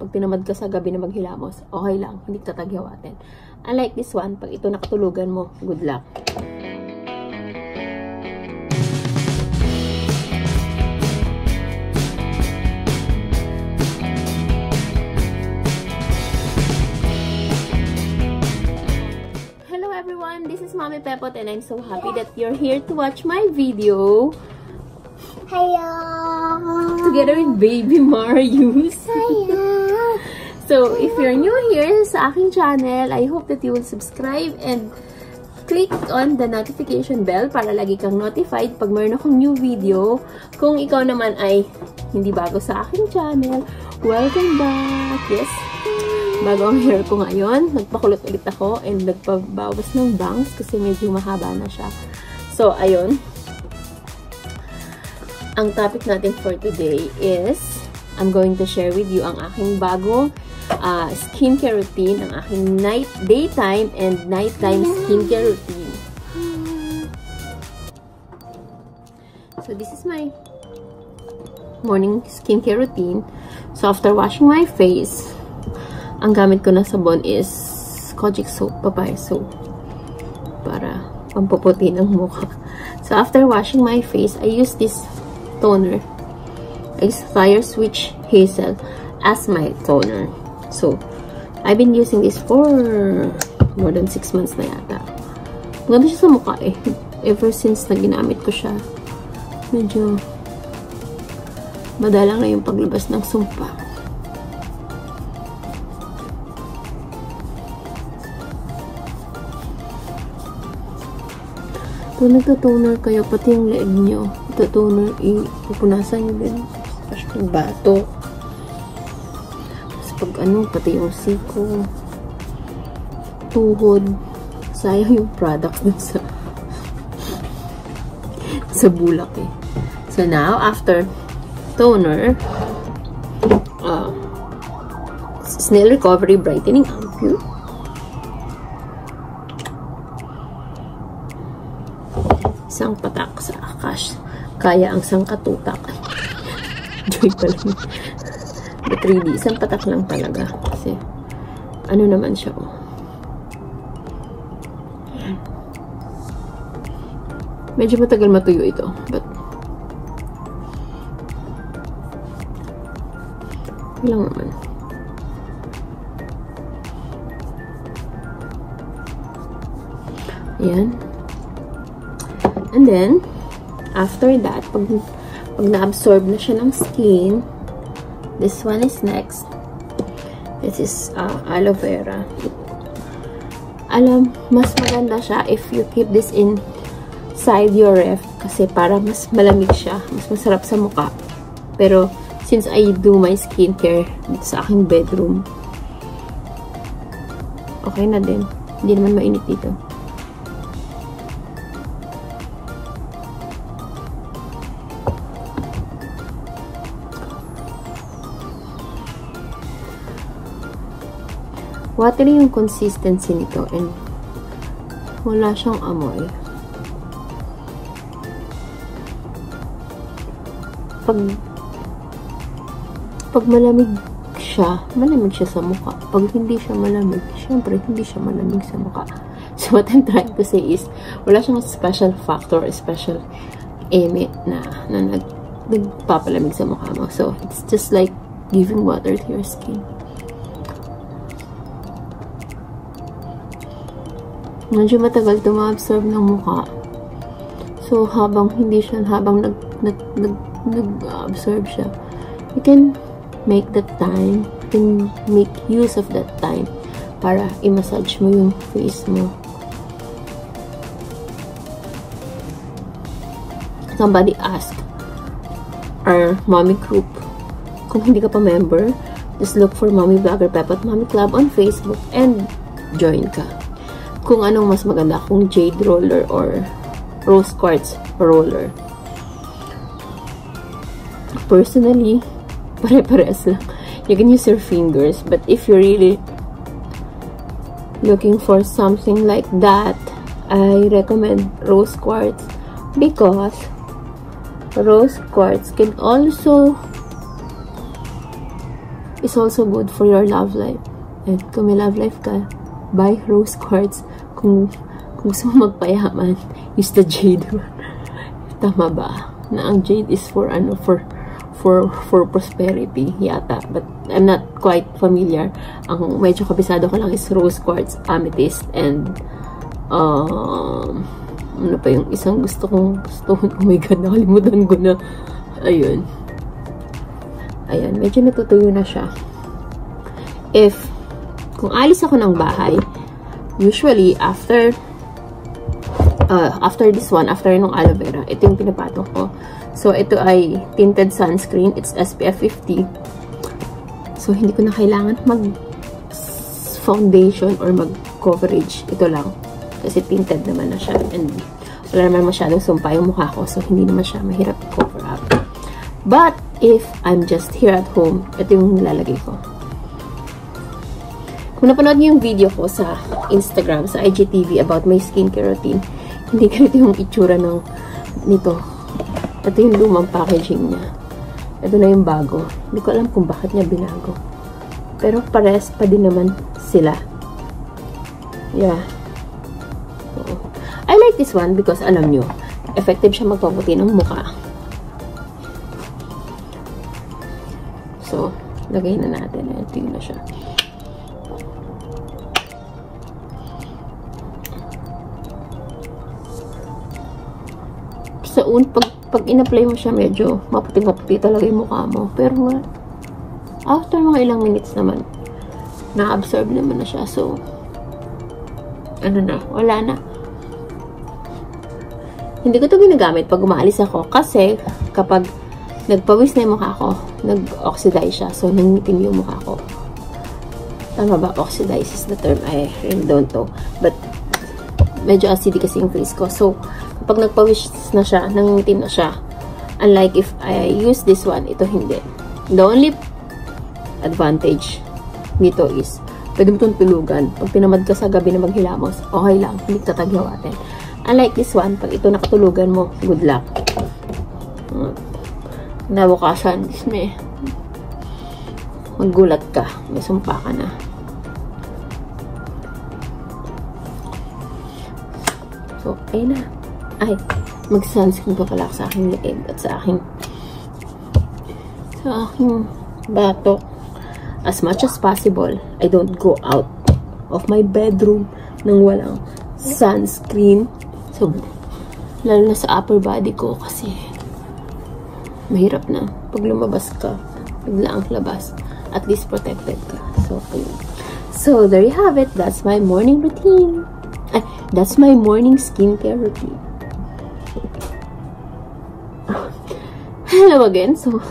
pag tinamad ka sa gabi na maghilamos, okay lang, hindi tatagyawatin. Unlike this one, pag ito nakatulugan mo, good luck. Hello everyone, this is Mommy Pepot and I'm so happy that you're here to watch my video. Hello. Together with Baby Marius. Hello. So, if you're new here sa aking channel, I hope that you will subscribe and click on the notification bell para lagi kang notified pag mayroon akong new video. Kung ikaw naman ay hindi bago sa aking channel, welcome back! Yes, bago ang hair ko ngayon, nagpakulot ulit ako and nagpabawas ng bangs kasi medyo mahaba na siya. So, ayun. Ang topic natin for today is I'm going to share with you ang aking bagong skincare routine, ang aking daytime and nighttime skincare routine. So this is my morning skincare routine. So after washing my face, ang gamit ko na sabon is Kojic Soap, papaya soap, para pampuputi ng mukha. So after washing my face, I use this toner. I use Thayer Switch Hazel as my toner. So, I've been using this for more than 6 months na yata. Maganda siya sa mukha eh. Ever since na ginamit ko siya, medyo madalang na yung paglabas ng sumpa. Kung nagtatoner kayo, pati yung leeg nyo, ito-toner, ipupunasan nyo din. Kasi yung bato. Tapos pag ano, pati yung siko, tuhod, sayang yung products dun sa bulak eh. So now, after toner, Snail Recovery Brightening Ampoule. Isang patak sa akas. Kaya ang sangkatutak. Joy pala. The 3D. Isang patak lang talaga. Kasi, ano naman siya, oh. Medyo matagal matuyo ito. But, lang naman. Ayan. And then, after that, pag na-absorb na siya ng skin, this one is next. This is Aloe Vera. Alam, mas maganda siya if you keep this inside your ref kasi para mas malamig siya. Mas masarap sa mukha. Pero, since I do my skincare dito sa aking bedroom, okay na din. Hindi naman mainit dito. Watery yung consistency nito and wala siyang amoy. Pag malamig siya sa mukha. Pag hindi siya malamig, syempre hindi siya malamig sa mukha. So what I'm trying to say is, wala siyang special factor, special emit na nagpapalamig sa mukha mo. So it's just like giving water to your skin. Medyo matagal ito ma-absorb ng mukha. So, habang nag-absorb siya, you can make that time, you can make use of that time para i-massage mo yung face mo. Somebody asked our mommy group, kung hindi ka pa member, just look for Mommy Vlogger Pepot Mommy Club on Facebook and join ka. Kung anong mas maganda, kung jade roller or rose quartz roller. Personally, pare-pares lang. You can use your fingers, but if you're really looking for something like that, I recommend rose quartz because rose quartz can also is also good for your love life. And kung may love life ka, buy rose quartz. Kung gusto mo magpayaman, use the jade. Tama ba? Na ang jade is for ano, for prosperity yata, but I'm not quite familiar. Ang medyo kabisado ko lang is rose quartz, amethyst, and ano pa yung isang gusto kong stone. Oh my god, nakalimutan ko na. Ayun, medyo natutuyo na siya. Kung alis ako ng bahay, usually after this one, after nung aloe vera, ito yung pinapatong ko. So, ito ay tinted sunscreen. It's SPF 50. So, hindi ko na kailangan mag-foundation or mag-coverage. Ito lang. Kasi tinted naman na siya. And wala naman masyadong sumpa yung mukha ko. So, hindi naman siya mahirap cover up. But, if I'm just here at home, ito yung nilalagay ko. Kung napanood niyo yung video ko sa Instagram, sa IGTV about my skincare routine, hindi ganito yung itsura nito. Ito yung lumang packaging niya. Ito na yung bago. Hindi ko alam kung bakit niya binago. Pero pares pa din naman sila. Yeah. So, I like this one because alam nyo, effective siya magpaputi ng mukha. So, lagay na natin. Ito yun na siya. Sa pag in-apply mo siya, medyo maputi-maputi talaga yung mukha mo. Pero nga, after mga ilang minutes naman, na-absorb naman na siya. So, ano na, wala na. Hindi ko ito ginagamit pag umaalis ako. Kasi, kapag nagpawis na yung mukha ko, nag-oxidize siya. So, nangitim yung mukha ko. Tama ba? Oxidize is the term. I really don't know. But, medyo acidic kasi yung face ko. So, kapag nagpawis na siya, nangingitim na siya. Unlike if I use this one, ito hindi. The only advantage nito is, pwede mo itong tulugan. Pag tinamad ka sa gabi na maghilamos, okay lang, hindi tatagyawatin. Unlike this one, pag ito nakatulugan mo, good luck. Nabukasan, maggulat ka, may sumpa ka na. So, ayun na. Ay, mag-sunscreen pa pala sa aking leeg at sa aking batok. As much as possible, I don't go out of my bedroom nang walang sunscreen. So, lalo na sa upper body ko kasi mahirap na. Pag lumabas ka, bigla ang labas. At least protected ka. So, ayun. So, there you have it. That's my morning routine. That's my morning skincare routine. Hello again. So,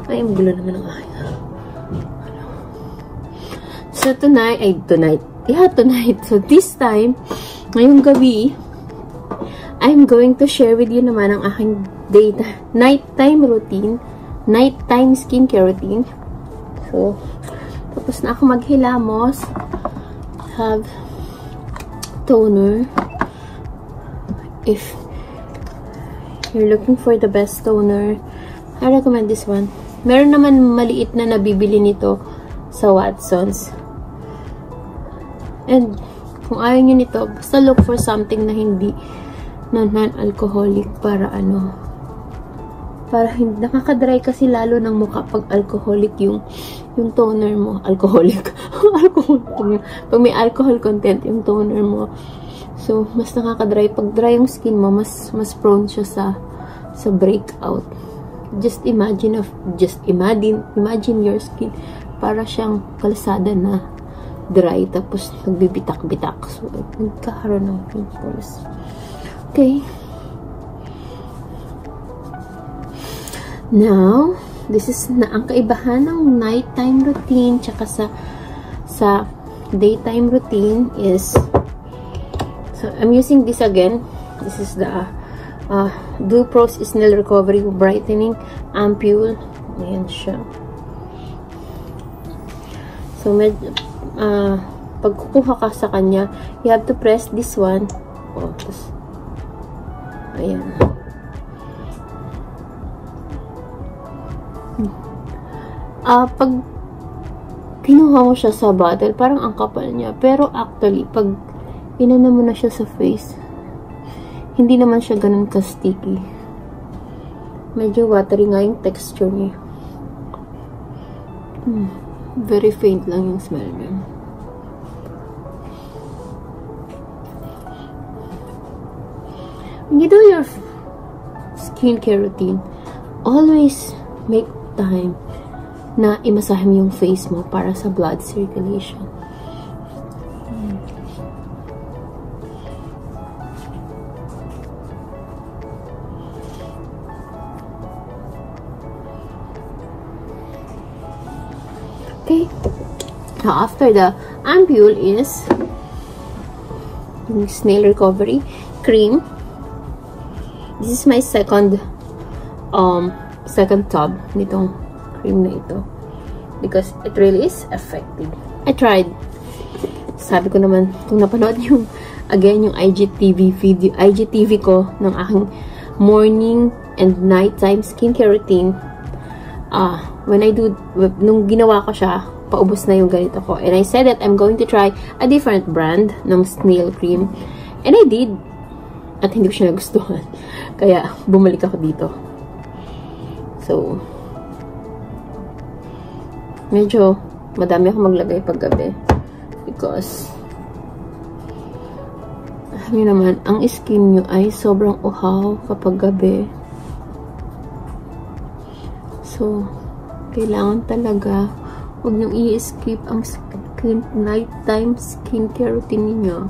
ay, magulo naman ang aking. So, tonight. So, this time, ngayong gabi, I'm going to share with you naman ang aking nighttime routine. Nighttime skincare routine. So, tapos na ako maghilamos. Have toner. If you're looking for the best toner, I recommend this one. Meron naman maliit na nabibili nito sa Watsons. And kung ayaw nyo nito, basta look for something na hindi non-alcoholic para para hindi nakaka-dry kasi lalo ng mukha pag alcoholic yung toner mo. Alcoholic. Pag may alcohol content yung toner mo. So, mas nakaka-dry. Pag dry yung skin mo, mas prone siya sa breakout. Imagine your skin para siyang kalsada na dry tapos nagbibitak-bitak. So, nagkakaroon ng pimples. Okay. Now, this is na ang kaibahan ng nighttime routine tsaka sa daytime routine is, so I'm using this again. This is the Deoproce Snail Recovery Brightening Ampoule. Ayan siya. So, pag kukuha ka sa kanya, you have to press this one. Oh, ayan. Pag kinuha mo siya sa bottle, parang ang kapal niya. Pero actually, pag inana mo na siya sa face, hindi naman siya ganun ka-sticky. Medyo watery nga yung texture niya. Very faint lang yung smell niya. When you do your skincare routine, always make time na imasahe mo yung face mo para sa blood circulation. Okay. Now, after the Ampoule is yung Snail Recovery Cream. This is my second tub nitong cream na ito. Because it really is effective. I tried. Sabi ko naman, kung napanood yung, again, yung IGTV ko ng aking morning and nighttime skincare routine. Nung ginawa ko siya, paubos na yung ganito ko. And I said that I'm going to try a different brand ng Snail cream. And I did. At hindi ko siya nagustuhan. Kaya, bumalik ako dito. So, medyo madami ako maglagay paggabi. Because, alam niyo naman, ang skin nyo ay sobrang uhaw kapag gabi. So, kailangan talaga huwag nyo i-skip ang nighttime skincare routine niyo.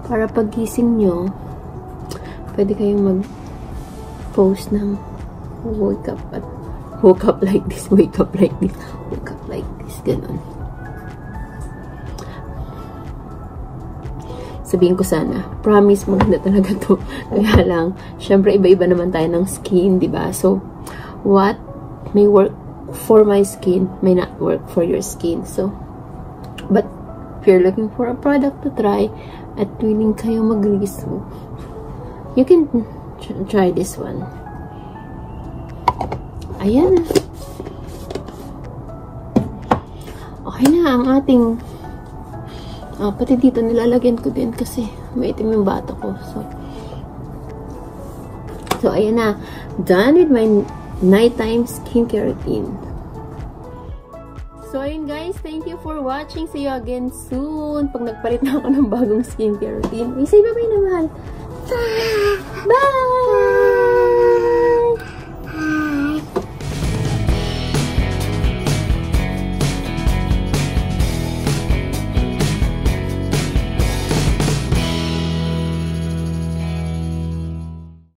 Para pagising nyo, pwede kayong mag-post ng woke up like this, wake up like this, wake up like this, ganun. Sabihin ko sana, promise maganda talaga to. Kaya lang, syempre iba-iba naman tayo ng skin, diba? So, what may work for my skin may not work for your skin. So, but if you're looking for a product to try at willing kayo mag-risk, you can try this one. Ayan. Okay na ang ating pati dito nilalagyan ko din kasi maitim yung bato ko. So ayan na. Done with my nighttime skincare routine. So ayun guys, thank you for watching. See you again soon. Pag nagpalit na ako ng bagong skincare routine. Say bye-bye na, mahal. Bye!